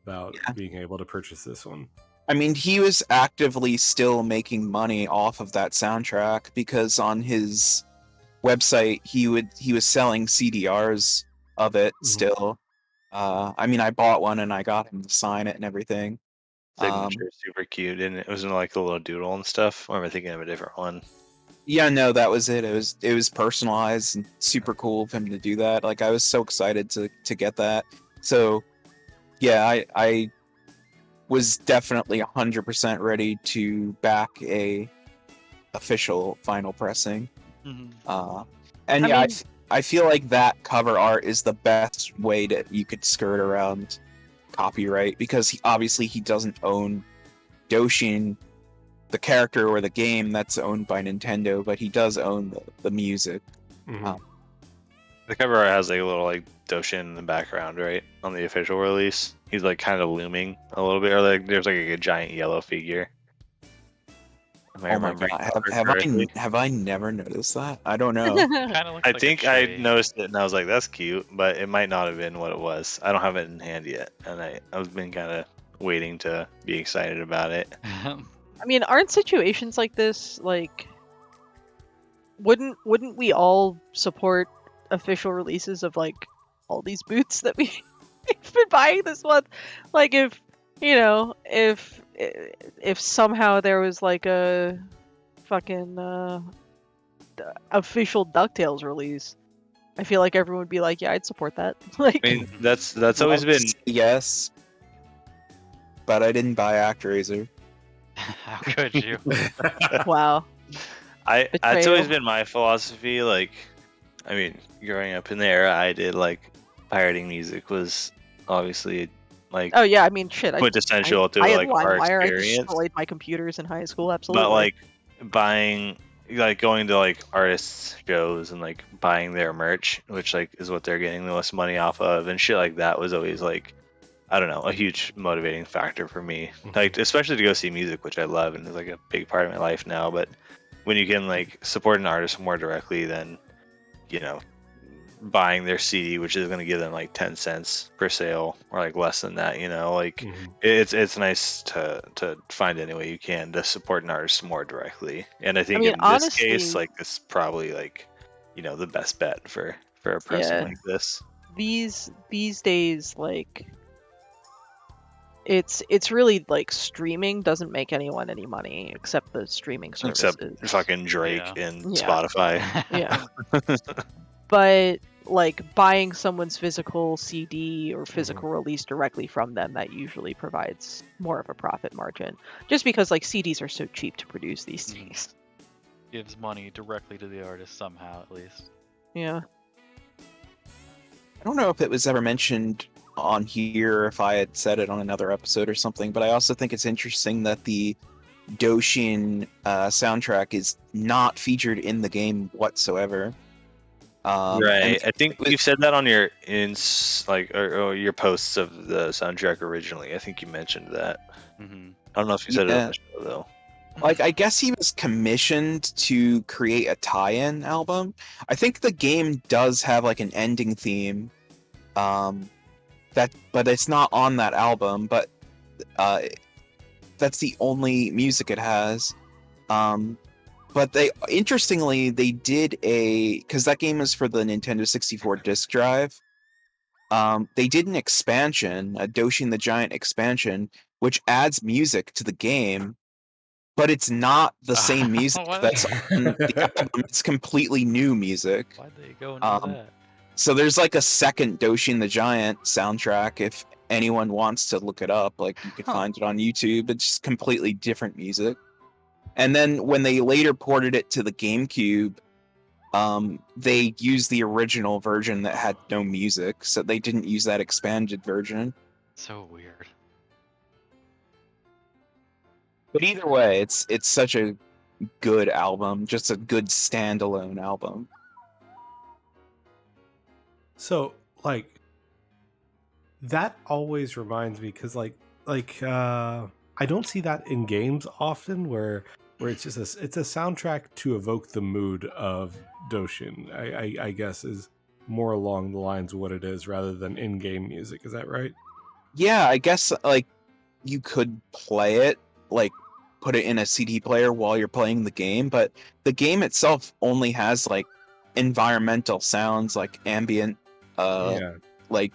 about Yeah. being able to purchase this one. I mean, he was actively still making money off of that soundtrack because on his website he was selling CDRs of it Mhm. still. I mean, I bought one and I got him to sign it and everything. Signature is super cute, and it was like a little doodle and stuff. Or am I thinking of a different one? Yeah, no, that was it. It was personalized and super cool of him to do that. Like I was so excited to get that. So yeah, I was definitely 100% ready to back a official vinyl pressing. Hmm. And I yeah, mean- I feel like that cover art is the best way that you could skirt around copyright because obviously he doesn't own Doshin, the character or the game that's owned by Nintendo, but he does own the music. Mhm. The cover art has like a little like Doshin in the background, right? On the official release, he's like kind of looming a little bit, or like there's like a giant yellow figure. Am I Oh my remembering god, that art correctly? have I never noticed that? I don't know. Kind of looks I like think a I tree. noticed it and I was like, "That's cute," but it might not have been what it was. I don't have it in hand yet, and I've been kind of waiting to be excited about it. I mean, aren't situations like this like wouldn't we all support official releases of like all these boots that we've been buying this month? Like if you know if somehow there was like a fucking official DuckTales release, I feel like everyone would be like, yeah, I'd support that. Like, I mean, that's always been yes, but I didn't buy ActRaiser. How could you? wow. that's Betrayal. always been my philosophy. Like, I mean, growing up in the era I did, like pirating music was obviously like Oh yeah, I mean, shit. quintessential to I had like our LimeWire. I experience. destroyed my computers in high school. Absolutely. But like buying, like going to like artists shows and like buying their merch, which like is what they're getting the most money off of, and shit like that was always like, I don't know, a huge motivating factor for me. Mhm. Like especially to go see music, which I love and is like a big part of my life now. But when you can like support an artist more directly than, you know, buying their CD, which is going to give them like 10 cents per sale or like less than that, you know, like Mhm. it's nice to find any way you can to support an artist more directly. And I think mean, in this case, honestly- like this is probably like, you know, the best bet for a pressing Yeah. like this. these days, like, it's really like streaming doesn't make anyone any money except the streaming services. Except fucking Drake Yeah. and Yeah. Spotify. Yeah. But like buying someone's physical CD or physical release directly from them, that usually provides more of a profit margin. Just because like CDs are so cheap to produce these Mhm. days. Gives money directly to the artist somehow, at least. Yeah. I don't know if it was ever mentioned on here, or if I had said it on another episode or something, but I also think it's interesting that the Doshin soundtrack is not featured in the game whatsoever. And Right. I think with- you've said that on your or your posts of the soundtrack originally. I think you mentioned that. Hmm. I don't know if you said it Yeah. on the show though. Like, I guess he was commissioned to create a tie-in album. I think the game does have like an ending theme, but it's not on that album. But that's the only music it has. But interestingly, they did because that game is for the Nintendo 64 disc drive. They did an expansion, a Doshin the Giant expansion, which adds music to the game, but it's not the same music What? that's on the album. It's completely new music. Why'd they go into Um, that? So there's like a second Doshin the Giant soundtrack if anyone wants to look it up. Like you could find it on YouTube. It's just completely different music. And then when they later ported it to the GameCube, they used the original version that had no music, so they didn't use that expanded version. So weird. But either way, it's such a good album, just a good standalone album. So, like, that always reminds me because, I don't see that in games often, where it's just it's a soundtrack to evoke the mood of Doshin. I guess is more along the lines of what it is rather than in-game music. Is that right? Yeah, I guess like you could play it, like put it in a CD player while you're playing the game, but the game itself only has like environmental sounds, like ambient, like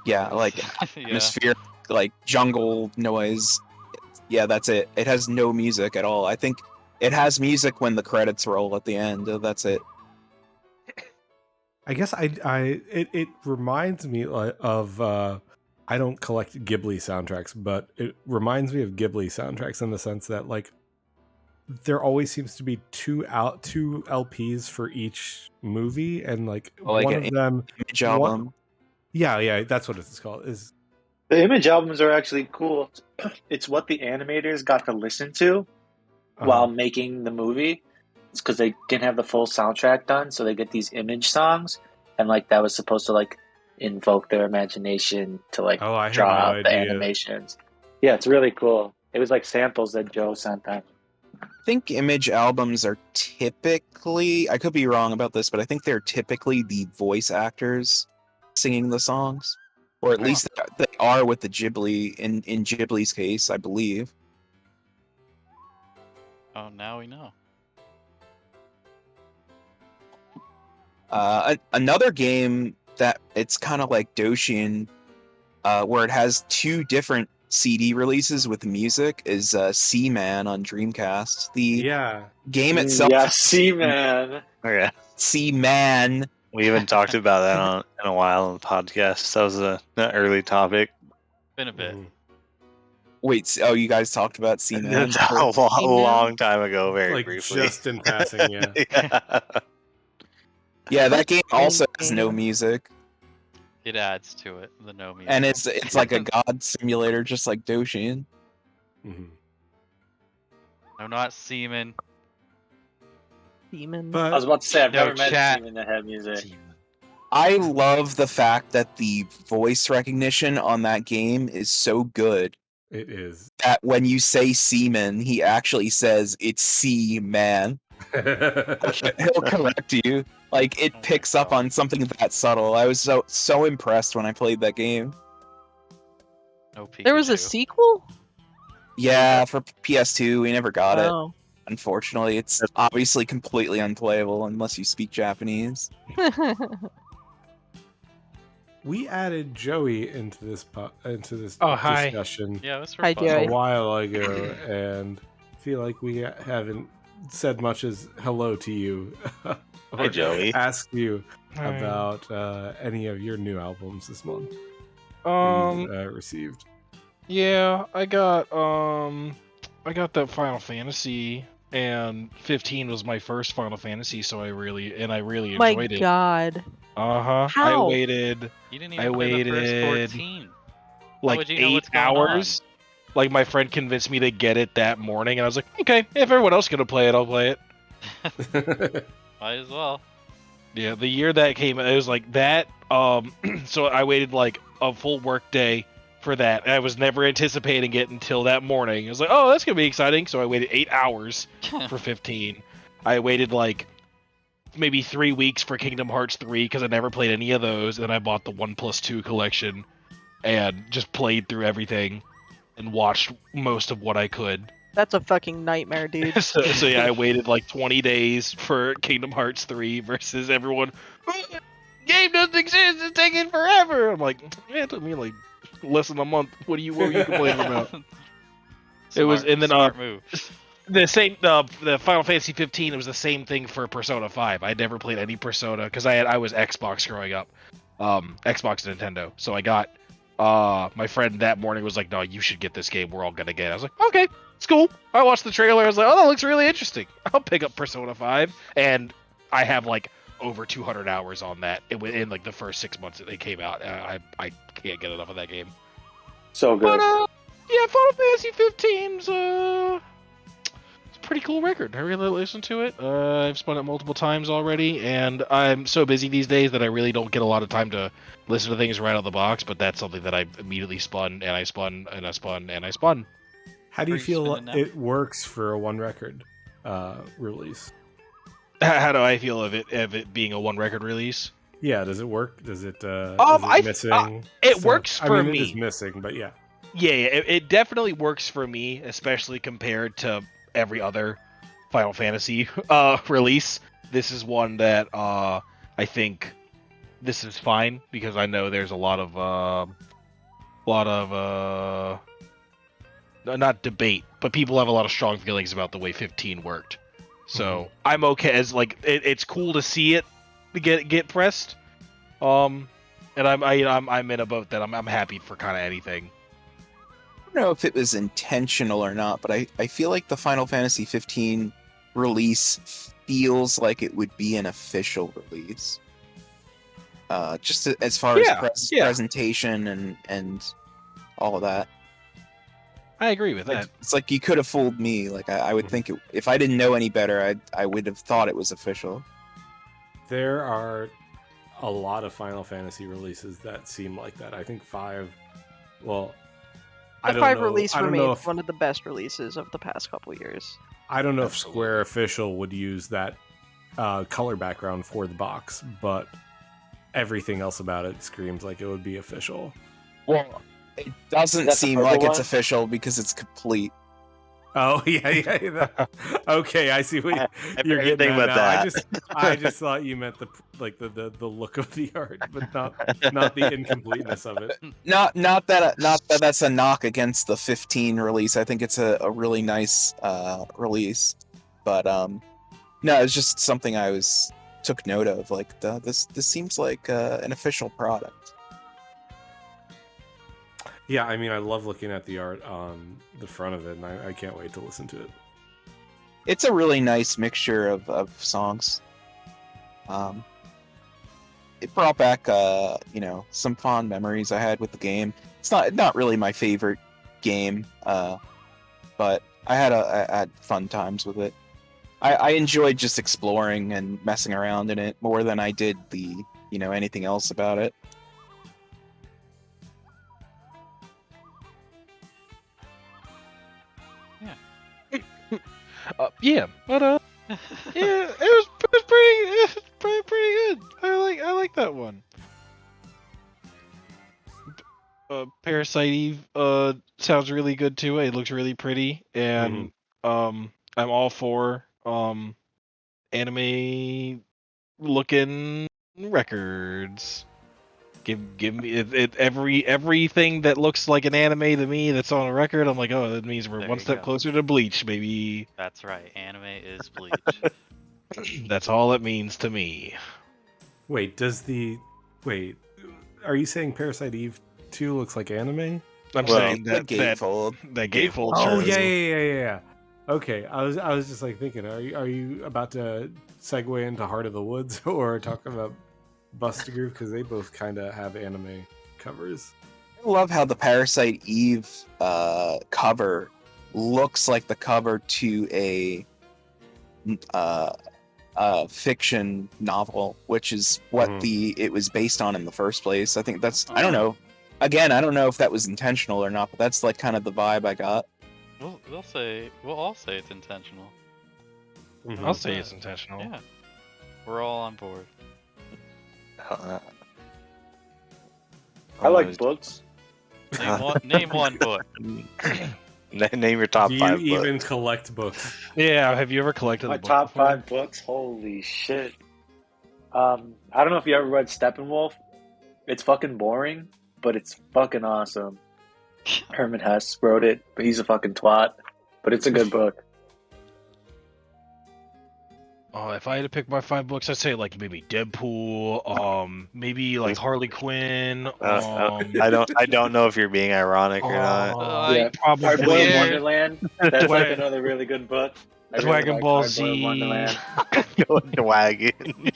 atmospheric, like jungle noise. Yeah, that's it. It has no music at all. I think it has music when the credits roll at the end. That's it. I guess it reminds me of I don't collect Ghibli soundtracks, but it reminds me of Ghibli soundtracks in the sense that like there always seems to be two LPs for each movie, and like one of them image album. Yeah, that's what it's called. Is the image albums are actually cool. It's what the animators got to listen to while making the movie. It's because they didn't have the full soundtrack done, so they get these image songs, and like that was supposed to like invoke their imagination to like draw out the animations. Yeah, it's really cool. It was like samples that Joe sent them. I think image albums are typically, I could be wrong about this, but I think they're typically the voice actors singing the songs, or at least they are with the Ghibli in Ghibli's case, I believe. Oh, now we know. Another game that it's kind of like Doshin, where it has two different CD releases with music, is Seaman on Dreamcast. The game itself. Yeah, Seaman. Oh, yeah. Seaman. We haven't talked about that in a while on the podcast. That was an early topic. Been a bit. Wait, you guys talked about Seaman? A long time ago, very briefly. Just in passing, yeah. Yeah, that game also has no music. It adds to it, the no music. And it's like a god simulator, just like Doshin. Mm-hmm. No, not Seaman. Seaman. I was about to say, I've No never met chat. Seaman that had music. I love the fact that the voice recognition on that game is so good. It is. That when you say Seaman, he actually says it's Seaman. He'll correct you. Like, it picks up on something that subtle. I was so impressed when I played that game. No Pikachu. There was a sequel? Yeah, for PS2, we never got it. Oh. Unfortunately, it's obviously completely unplayable unless you speak Japanese. We added Joey into this hi. discussion Yeah, that's Hi, fun. Joey. a while ago, and feel like we haven't said much as hello to you. Hey, Joey. Ask you Hi. about any of your new albums this month received. Yeah, I got that Final Fantasy, and 15 was my first Final Fantasy, so I really enjoyed My it. God. How? How? I waited You didn't even play the first waited 14. like would you know 8 what's going hours. Like, my friend convinced me to get it that morning, and I was like, okay, if everyone else is gonna play it, I'll play it. Might as well. Yeah, the year that came, it was like that. So I waited like a full work day for that. I was never anticipating it until that morning. I was like, oh, that's gonna be exciting. So I waited 8 hours for 15. I waited like maybe 3 weeks for Kingdom Hearts 3 because I never played any of those. And I bought the 1+2 collection and just played through everything and watched most of what I could. That's a fucking nightmare, dude. so yeah, I waited like 20 days for Kingdom Hearts 3 versus everyone. Game doesn't exist. It's taking forever. I'm like, yeah, it took me like less than a month. What were you complaining about? It was, and then smart move. the same the Final Fantasy 15. It was the same thing for Persona 5. I never played any Persona because I was Xbox growing up, Xbox and Nintendo. So I got my friend that morning was like, "No, you should get this game. We're all gonna get it." I was like, "Okay, it's cool." I watched the trailer. I was like, "Oh, that looks really interesting. I'll pick up Persona 5." And I have like over 200 hours on that in like the first 6 months that they came out. I can't get enough of that game. So good. But yeah, Final Fantasy 15's it's a pretty cool record. I really listened to it. I've spun it multiple times already, and I'm so busy these days that I really don't get a lot of time to listen to things right out of the box. But that's something that I immediately spun, and I spun, and I spun, and I spun. How do you Are you feel spinning now? it works for a one record release? How do I feel of it being a one record release? Yeah, does it work? Does it? Is I- it missing? it stuff? works I for mean, me. It is missing, but yeah. Yeah, it definitely works for me, especially compared to every other Final Fantasy release. This is one that I think this is fine because I know there's a lot of not debate, but people have a lot of strong feelings about the way 15 worked. So I'm okay as like it's cool to see it get pressed. And I'm in a boat that I'm happy for kind of anything. I don't know if it was intentional or not, but I feel like the Final Fantasy 15 release feels like it would be an official release. Just as far as presentation and all of that. I agree with that. It's like you could have fooled me. Like I would think if I didn't know any better, I would have thought it was official. There are a lot of Final Fantasy releases that seem like that. I think 5. Well, I The don't 5 know. release I don't remains know if one of the best releases of the past couple years. I don't know if Absolutely. Square Official would use that color background for the box, but everything else about it screams like it would be official. Well, it doesn't That's the seem purple like it's one? official because it's complete. Oh yeah. Okay, I see what you're Everything getting at but now. that. I just thought you meant the look of the art, but not the incompleteness of it. Not that that's a knock against the 15 release. I think it's a really nice release, but no, it's just something I took note of. Like this seems like an official product. Yeah, I mean, I love looking at the art on the front of it, and I can't wait to listen to it. It's a really nice mixture of songs. It brought back some fond memories I had with the game. It's not really my favorite game, but I had fun times with it. I enjoyed just exploring and messing around in it more than I did anything else about it. Yeah, but yeah, it was pretty good. I like that one. Parasite Eve sounds really good too. It looks really pretty, and I'm all for anime looking records. Give me everything that looks like an anime to me that's on a record. I'm like, oh, that means we're There one you step go. closer to Bleach, baby. That's right. Anime is Bleach. That's all it means to me. Wait, are you saying Parasite Eve 2 looks like anime? I'm Well, saying The that gatefold. gatefold. Oh sure. yeah. Okay, I was just like thinking, are you about to segue into Heart of the Woods or talk about Buster Groove, because they both kind of have anime covers. I love how the Parasite Eve cover looks like the cover to a fiction novel, which is what it was based on in the first place. I think that's I don't know. Again, I don't know if that was intentional or not, but that's like kind of the vibe I got. We'll all say it's intentional. I'll say it's intentional. Yeah, we're all on board. I like books. Name one book. Name your top Do you 5 even books. collect books? Yeah, have you ever collected My the book top before? 5 books. Holy shit. I don't know if you ever read Steppenwolf. It's fucking boring, but it's fucking awesome. Herman Hesse wrote it, but he's a fucking twat. But it's a good book. If I had to pick my 5 books, I'd say like maybe Deadpool, maybe like Harley Quinn. I don't know if you're being ironic or not. Yeah. Probably Hardboiled Yeah. Wonderland. That's like Dwa- another really good book. I really Dragon like Ball Hardboiled Z. Wonderland. The wagon.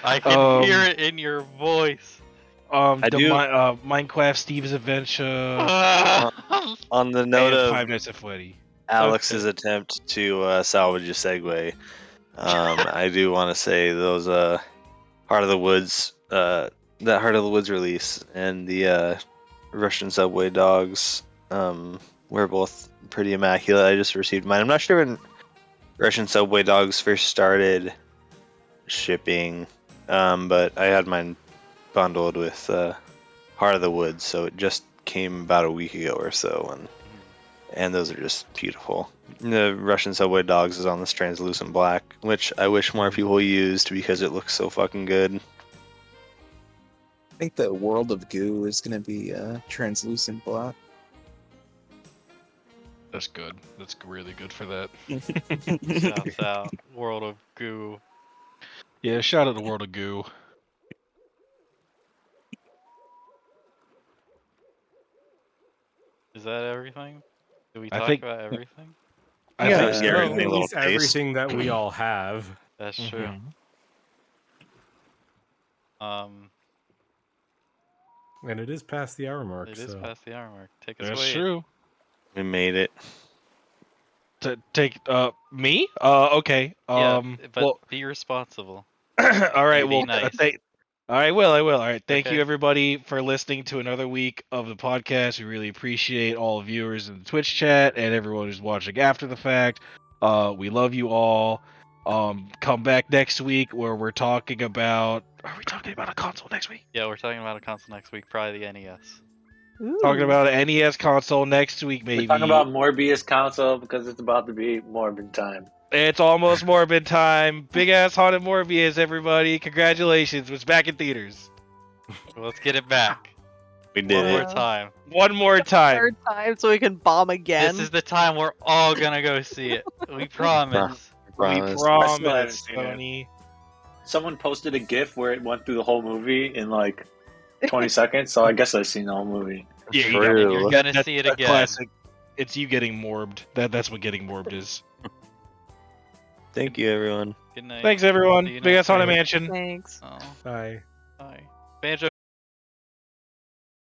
I can hear it in your voice. Minecraft Steve's Adventure. On the And note of Five Nights at Freddy. Alex's attempt to salvage a segue, I do want to say those Heart of the Woods, that Heart of the Woods release and the Russian Subway Dogs were both pretty immaculate. I just received mine. I'm not sure when Russian Subway Dogs first started shipping, but I had mine bundled with Heart of the Woods, so it just came about a week ago or so, and those are just beautiful. The Russian Subway Dogs is on this translucent black, which I wish more people used because it looks so fucking good. I think the World of Goo is gonna be translucent black. That's good. That's really good for that. Shouts out. World of Goo. Yeah, shout out to World of Goo. Is that everything? Did we I talk think- about everything? I Yeah, think so. so. Everything, at little least taste. everything that we all have. That's true. And it is past the hour mark. It is so. past the hour mark. Take us That's away. true. We made it. To take me? Okay. Yeah, but well, be responsible. all right. Be Well, nice. I will. All right. Thank Okay. you, everybody, for listening to another week of the podcast. We really appreciate all viewers in the Twitch chat and everyone who's watching after the fact. We love you all. Come back next week where we're talking about. Are we talking about a console next week? Yeah, we're talking about a console next week, probably the NES. Talking about an NES console next week, maybe. We're talking about Morbius console because it's about to be Morbid time. It's almost Morbid time. Big ass haunted Morbius, everybody. Congratulations. It's back in theaters. Well, let's get it back. We did One more it. time. One more time. Third time so we can bomb again. This is the time we're all gonna go see it. We promise. We Promise. I still haven't promise, seen it. Tony. Someone posted a GIF where it went through the whole movie in like 20 seconds, so I guess I've seen the whole movie. Yeah, you True. got it. You're gonna That's see it a again. classic. It's you getting morbed. That's what getting morbed is. Thank you, everyone. Good night. Thanks, everyone. See you Big ass next haunted week. mansion. Thanks. Oh, Bye. bye. Banjo